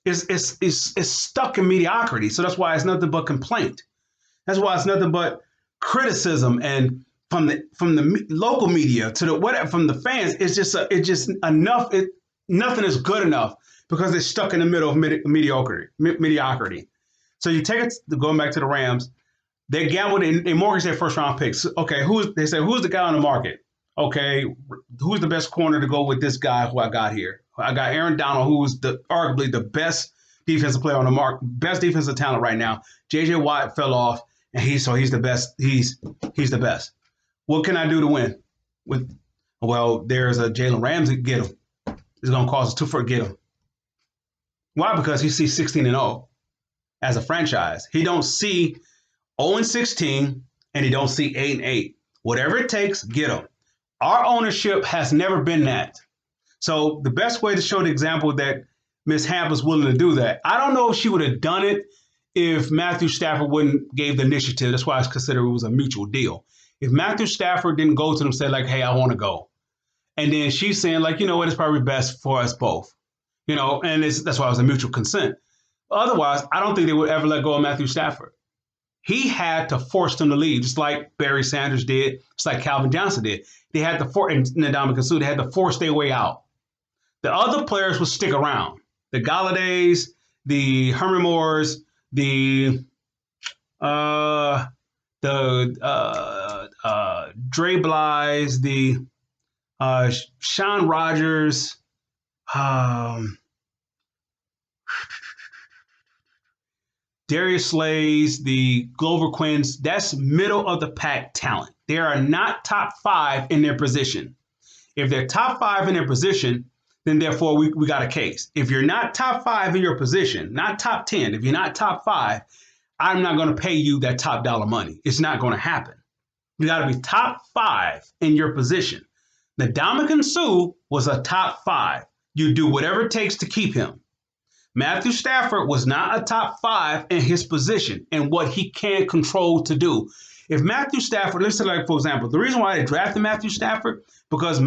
It's stuck in mediocrity. So that's why it's nothing but complaint. That's why it's nothing but criticism, and from the local media to the whatever, from the fans, it's just enough. Nothing is good enough because it's stuck in the middle of mediocrity. So you take it going back to the Rams. They gambled they mortgaged their first round picks. Okay, they say who's the guy on the market? Okay, who's the best corner to go with this guy who I got here? I got Aaron Donald, who's arguably the best defensive player on the market, best defensive talent right now. JJ Watt fell off, and he's the best. He's the best. What can I do to win? There's a Jalen Ramsey. Get him. It's gonna cost us to forget him. Why? Because he sees 16-0 as a franchise. He don't see 0-16, and he don't see 8-8. Whatever it takes, get him. Our ownership has never been that. So the best way to show the example that Ms. Hamp was willing to do that, I don't know if she would have done it if Matthew Stafford wouldn't gave the initiative. That's why I consider it was a mutual deal. If Matthew Stafford didn't go to them and say hey, I want to go, and then she's saying you know what, it's probably best for us both, and that's why it was a mutual consent. Otherwise, I don't think they would ever let go of Matthew Stafford. He had to force them to leave, just like Barry Sanders did, just like Calvin Johnson did. They had to force, and Ndamukong Suh, they had to force their way out. The other players would stick around. The Galladays, the Herman Moores, the Dre Bly's, the Sean Rogers, Darius Slays, the Glover Quins, that's middle of the pack talent. They are not top 5 in their position. If they're top 5 in their position, then therefore we got a case. If you're not top 5 in your position, not top 10, if you're not top 5, I'm not going to pay you that top dollar money. It's not going to happen. You got to be top 5 in your position. Ndamukong Suh was a top 5. You do whatever it takes to keep him. Matthew Stafford was not a top 5 in his position and what he can control to do. If Matthew Stafford, let's say for example, the reason why they drafted Matthew Stafford, because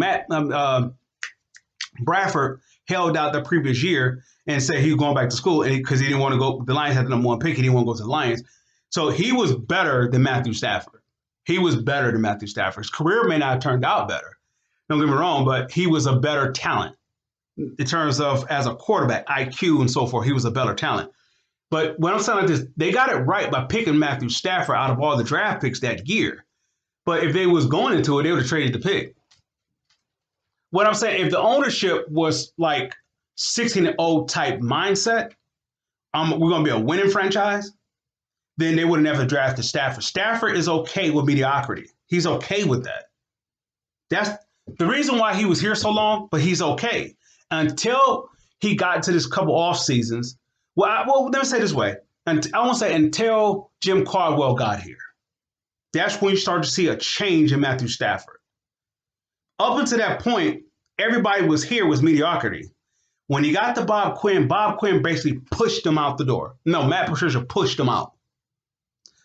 Bradford held out the previous year and said he was going back to school because he didn't want to go. The Lions had the #1 pick. He didn't want to go to the Lions. So he was better than Matthew Stafford. His career may not have turned out better. Don't get me wrong, but he was a better talent in terms of as a quarterback, IQ and so forth. He was a better talent. But what I'm saying this, they got it right by picking Matthew Stafford out of all the draft picks that year. But if they was going into it, they would have traded the pick. What I'm saying, if the ownership was 16-0 type mindset, we're going to be a winning franchise, then they would have never drafted Stafford. Stafford is okay with mediocrity. He's okay with that. That's the reason why he was here so long, but he's okay. Until he got to this couple off seasons. Well, let me say it this way. And I won't say until Jim Caldwell got here. That's when you start to see a change in Matthew Stafford. Up until that point, everybody was here was mediocrity. When he got to Bob Quinn basically pushed him out the door. No, Matt Patricia pushed him out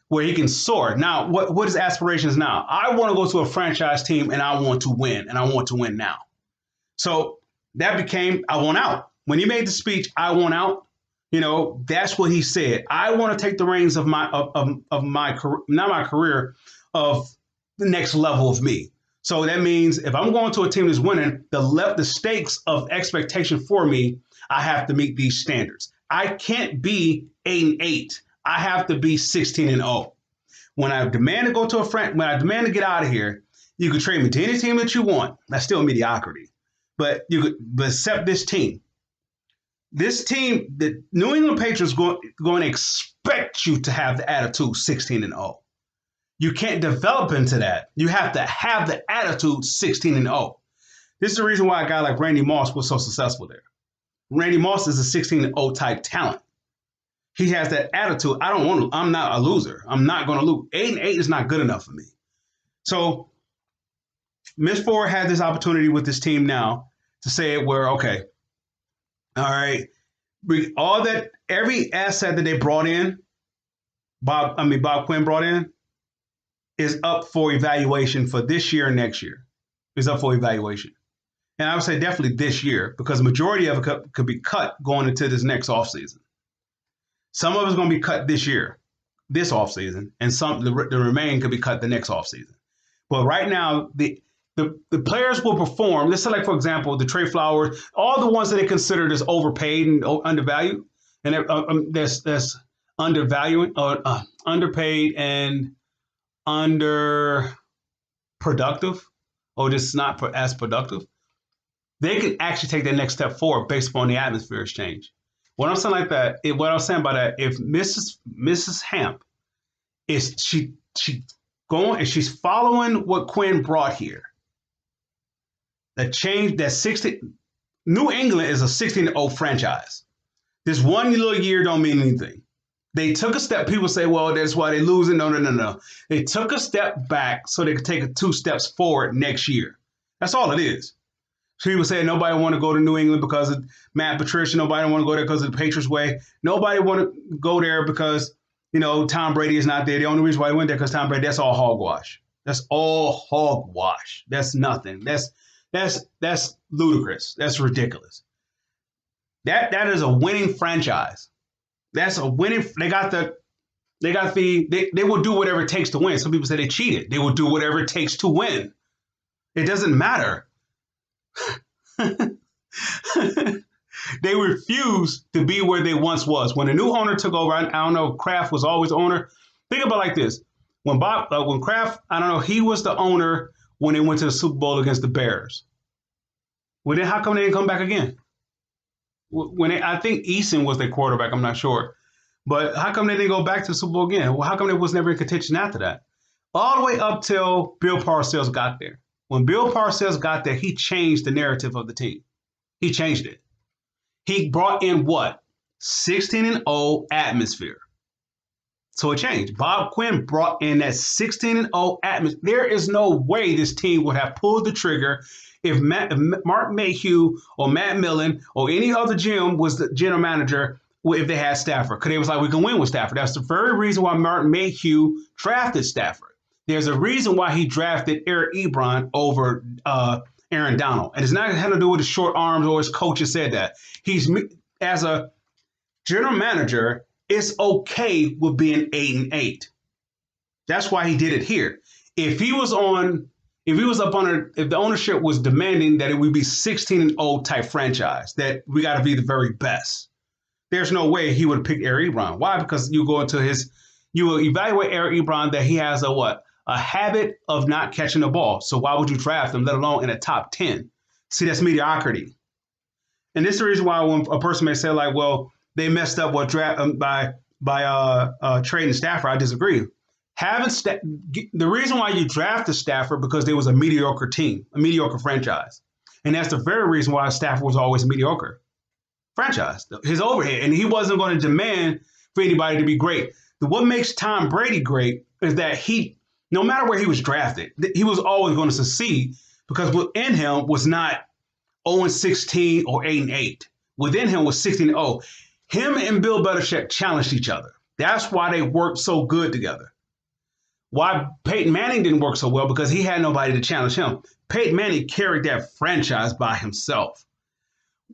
where he can soar. Now, what his aspirations now? I want to go to a franchise team and I want to win, and I want to win now. So that became, I want out. When he made the speech, I want out, that's what he said. I want to take the reins of my career, not my career, of the next level of me. So that means if I'm going to a team that's winning, the stakes of expectation for me, I have to meet these standards. I can't be 8-8. I have to be 16-0. When I demand to go to when I demand to get out of here, you can trade me to any team that you want. That's still mediocrity. But you could accept this team. This team, the New England Patriots, going to expect you to have the attitude 16-0. You can't develop into that. You have to have the attitude 16-0. This is the reason why a guy like Randy Moss was so successful there. Randy Moss is a 16-0 type talent. He has that attitude. I'm not a loser. I'm not going to lose. 8-8 is not good enough for me. So Miss Ford had this opportunity with this team now to say it where, okay, all right, every asset that they brought in, Bob Quinn brought in, is up for evaluation for this year and next year. Is up for evaluation. And I would say definitely this year, because the majority of it could be cut going into this next offseason. Some of it's going to be cut this year, this offseason, and the remaining could be cut the next offseason. But right now, the players will perform. Let's say, like, for example, the Trey Flowers, all the ones that they considered as overpaid and undervalued, and that's undervaluing or underpaid and underproductive, or just not as productive. They can actually take that next step forward based upon the atmosphere's change. What I'm saying like that, what I'm saying by that, if Mrs. Hamp is she's following what Quinn brought here. That change, that 60, New England is a 16-0 franchise. This one little year don't mean anything. They took a step. People say, well, that's why they're losing. No. They took a step back so they could take 2 steps forward next year. That's all it is. So people say nobody want to go to New England because of Matt Patricia. Nobody want to go there because of the Patriots way. Nobody want to go there because, Tom Brady is not there. The only reason why he went there because Tom Brady, that's all hogwash. That's all hogwash. That's nothing. That's ludicrous. That's ridiculous. That is a winning franchise. That's a winning. They will do whatever it takes to win. Some people say they cheated. They will do whatever it takes to win. It doesn't matter. They refuse to be where they once was. When the new owner took over, I don't know, Kraft was always owner. Think about it like this. When Kraft, I don't know, he was the owner when they went to the Super Bowl against the Bears. Well, then how come they didn't come back again? I think Eason was their quarterback, I'm not sure. But how come they didn't go back to the Super Bowl again? Well, how come they was never in contention after that? All the way up till Bill Parcells got there. When Bill Parcells got there, he changed the narrative of the team. He changed it. He brought in what? 16-0 atmosphere. So it changed. Bob Quinn brought in that 16-0 atmosphere. There is no way this team would have pulled the trigger if Mark Mayhew or Matt Millen or any other GM was the general manager if they had Stafford. Because they was like, we can win with Stafford. That's the very reason why Mark Mayhew drafted Stafford. There's a reason why he drafted Eric Ebron over Aaron Donald. And it's not had to do with his short arms or his coaches said that. As a general manager, it's okay with being 8-8. That's why he did it here. If the ownership was demanding that it would be 16-0 type franchise, that we got to be the very best, there's no way he would pick Eric Ebron. Why? Because you will evaluate Eric Ebron that he has a habit of not catching the ball. So why would you draft him, let alone in a top 10? See, that's mediocrity. And this is the reason why when a person may say like, well, they messed up by trading Stafford, I disagree. The reason why you drafted Stafford because there was a mediocre team, a mediocre franchise. And that's the very reason why Stafford was always a mediocre franchise, his overhead. And he wasn't going to demand for anybody to be great. What makes Tom Brady great is that no matter where he was drafted, he was always going to succeed because within him was not 0-16 or 8-8. within him was 16-0. Him and Bill Belichick challenged each other. That's why they worked so good together. Why Peyton Manning didn't work so well, because he had nobody to challenge him. Peyton Manning carried that franchise by himself.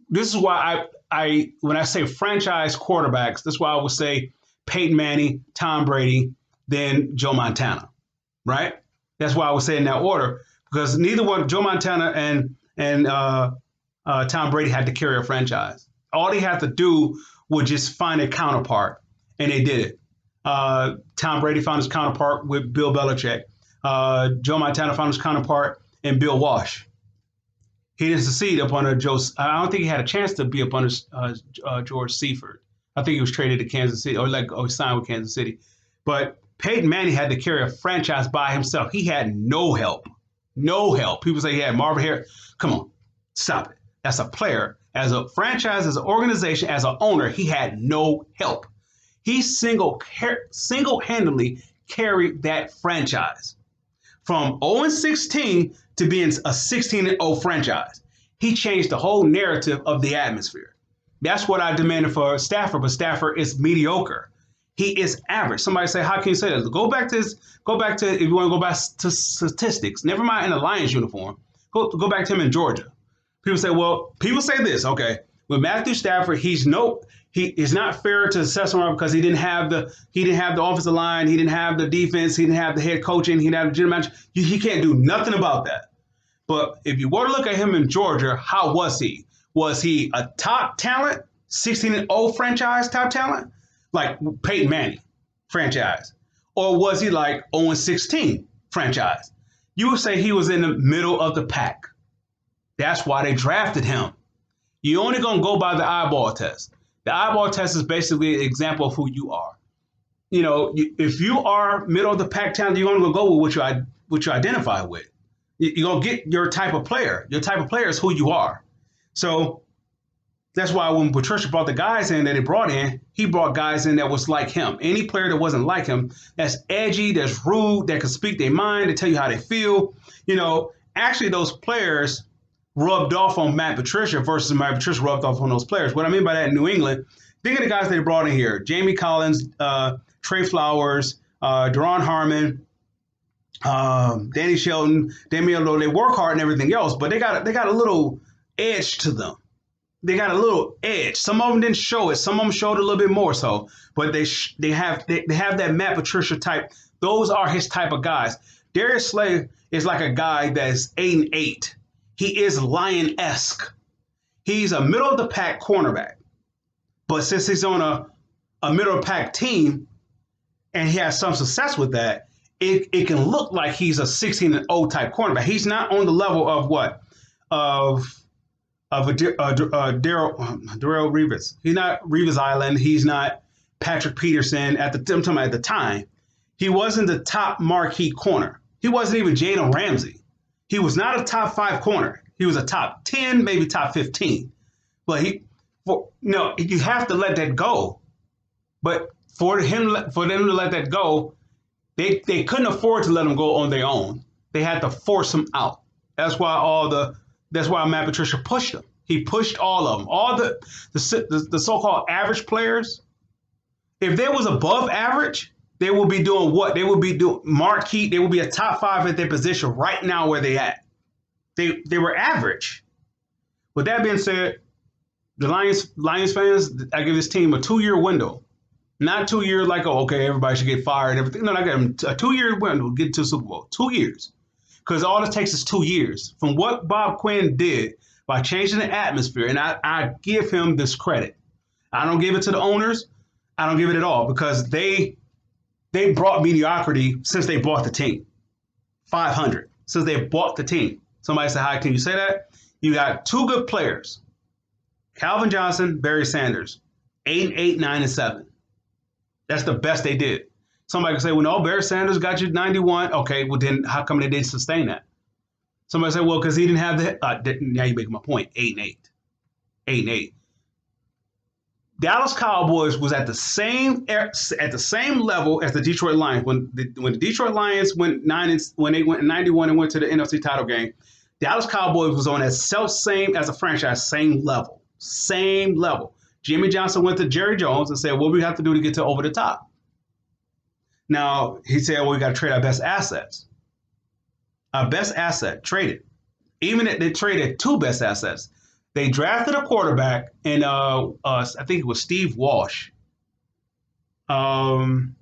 This is why I when I say franchise quarterbacks, that's why I would say Peyton Manning, Tom Brady, then Joe Montana, right? That's why I would say in that order, because neither one, Joe Montana and Tom Brady, had to carry a franchise. All they had to do was just find a counterpart, and they did it. Tom Brady found his counterpart with Bill Belichick. Joe Montana found his counterpart in Bill Walsh. He didn't succeed up under Joe. I don't think he had a chance to be up under George Seifert. I think he was traded to Kansas City, or signed with Kansas City. But Peyton Manning had to carry a franchise by himself. He had no help. No help. People say he had Marvin Harris. Come on, stop it. As a player, as a franchise, as an organization, as an owner, he had no help. He single-handedly carried that franchise from 0-16 to being a 16-0 franchise. He changed the whole narrative of the atmosphere. That's what I demanded for Stafford, but Stafford is mediocre. He is average. Somebody say, how can you say that? Go back to, if you want to go back to statistics, never mind in a Lions uniform, go back to him in Georgia. People say this, okay, with Matthew Stafford, he is not fair to assess him because he didn't have the offensive line, he didn't have the defense, he didn't have the head coaching, he didn't have the general manager. He can't do nothing about that. But if you were to look at him in Georgia, how was he? Was he a top talent, 16-0 franchise top talent, like Peyton Manning franchise? Or was he like 0-16 franchise? You would say he was in the middle of the pack. That's why they drafted him. You're only going to go by the eyeball test. The eyeball test is basically an example of who you are. You know, if you are middle of the pack talent, you're going to go with what you identify with. You're going to get your type of player. Your type of player is who you are. So that's why when Patricia brought the guys in that he brought in, he brought guys in that was like him. Any player that wasn't like him, that's edgy, that's rude, that can speak their mind, to tell you how they feel. You know, actually those players rubbed off on Matt Patricia versus Matt Patricia rubbed off on those players. What I mean by that in New England, think of the guys they brought in here. Jamie Collins, Trey Flowers, Daron Harmon, Danny Shelton, Damian Lowe. They work hard and everything else, but they got a little edge to them. They got a little edge. Some of them didn't show it. Some of them showed a little bit more so. But they have that Matt Patricia type. Those are his type of guys. Darius Slay is like a guy that's 8-8. He is Lion-esque. He's a middle of the pack cornerback. But since he's on a middle of the pack team and he has some success with that, it can look like he's a 16-0 type cornerback. He's not on the level of what? Of Darrell Revis. He's not Revis Island. He's not Patrick Peterson at the time. He wasn't the top marquee corner. He wasn't even Jalen Ramsey. He was not a top 5 corner. He was a top 10, maybe top 15. But you have to let that go. But for them to let that go, they couldn't afford to let him go on their own. They had to force him out. That's why Matt Patricia pushed him. He pushed all of them. All the so-called average players, if they was above average, they will be doing what? They will be doing marquee. They will be a top 5 at their position right now where they at. They were average. With that being said, the Lions fans, I give this team a 2-year window. Not 2 years like, okay, everybody should get fired and everything. No, I got them a 2-year window to get to the Super Bowl. 2 years. Because all it takes is 2 years. From what Bob Quinn did by changing the atmosphere, and I give him this credit. I don't give it to the owners. I don't give it at all because they brought mediocrity since they bought the team. 500 since they bought the team. Somebody said, how can you say that? You got 2 good players. Calvin Johnson, Barry Sanders. 8-8, 9-7. That's the best they did. Somebody can say, well, no, Barry Sanders got you 91. Okay, well, then how come they didn't sustain that? Somebody say, well, because he didn't have the now you make my point. 8-8. 8-8. Dallas Cowboys was at the same level as the Detroit Lions. When the Detroit Lions went 91 and went to the NFC title game, Dallas Cowboys was on that same as a franchise, same level. Same level. Jimmy Johnson went to Jerry Jones and said, what we have to do to get to over the top. Now, he said, well, we got to trade our best assets. Our best asset, traded. Even if they traded two best assets. They drafted a quarterback, and I think it was Steve Walsh. To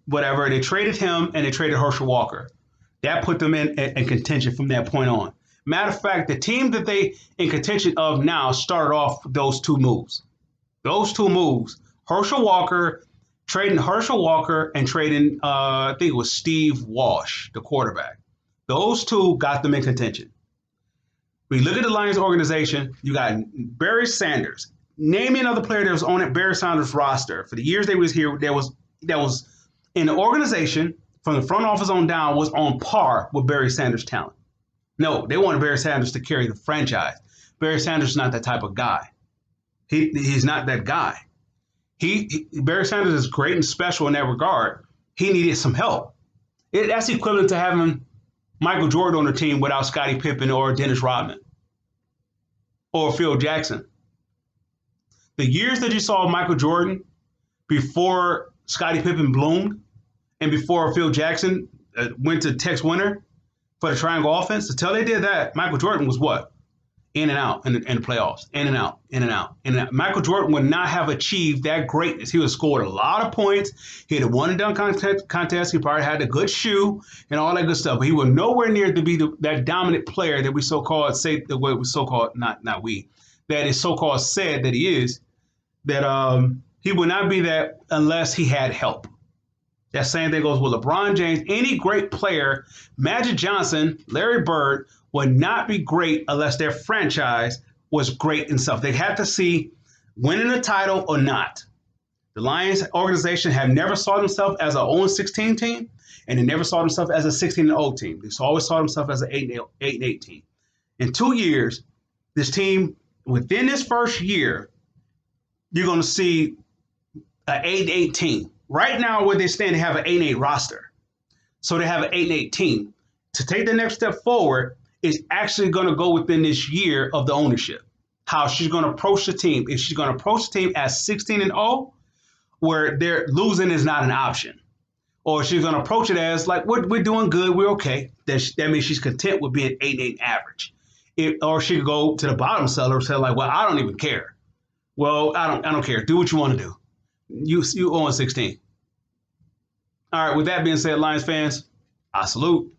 whatever. They traded him, and they traded Herschel Walker. That put them in contention from that point on. Matter of fact, the team that they in contention of now started off with those two moves. Those two moves, trading Herschel Walker and trading, I think it was Steve Walsh, the quarterback. Those two got them in contention. When you look at the Lions organization, you got Barry Sanders. Name me another player that was on Barry Sanders' roster. For the years they was here, that was in the organization from the front office on down was on par with Barry Sanders' talent. No, they wanted Barry Sanders to carry the franchise. Barry Sanders is not that type of guy. He's not that guy. Barry Sanders is great and special in that regard. He needed some help. That's equivalent to having Michael Jordan on the team without Scottie Pippen or Dennis Rodman or Phil Jackson. The years that you saw Michael Jordan before Scottie Pippen bloomed and before Phil Jackson went to Tex Winter for the triangle offense, until they did that, Michael Jordan was what? In and out in the playoffs. In and out, in and out, in and out. Michael Jordan would not have achieved that greatness. He would have scored a lot of points. He had a one and done contest. He probably had a good shoe and all that good stuff. But he was nowhere near to be that dominant player that we so-called say, the way we so-called, not we, that is so-called said that he is, that he would not be that unless he had help. That same thing goes with LeBron James. Any great player, Magic Johnson, Larry Bird, would not be great unless their franchise was great and stuff. They had to see winning a title or not. The Lions organization have never saw themselves as an 0-16 team, and they never saw themselves as a 16-0 team. They always saw themselves as an 8-8 team. In 2 years, this team, within this first year, you're going to see an 8-8 team. Right now, where they stand, they have an 8-8 roster. So they have an 8-8 team. To take the next step forward is actually going to go within this year of the ownership. How she's going to approach the team. If she's going to approach the team as 16-0, where they're losing is not an option. Or she's going to approach it as like, we're doing good, we're okay. That means she's content with being 8-8 average. Or she could go to the bottom seller and say like, well, I don't even care. Well, I don't care. Do what you want to do. You own 16. All right, with that being said, Lions fans, I salute.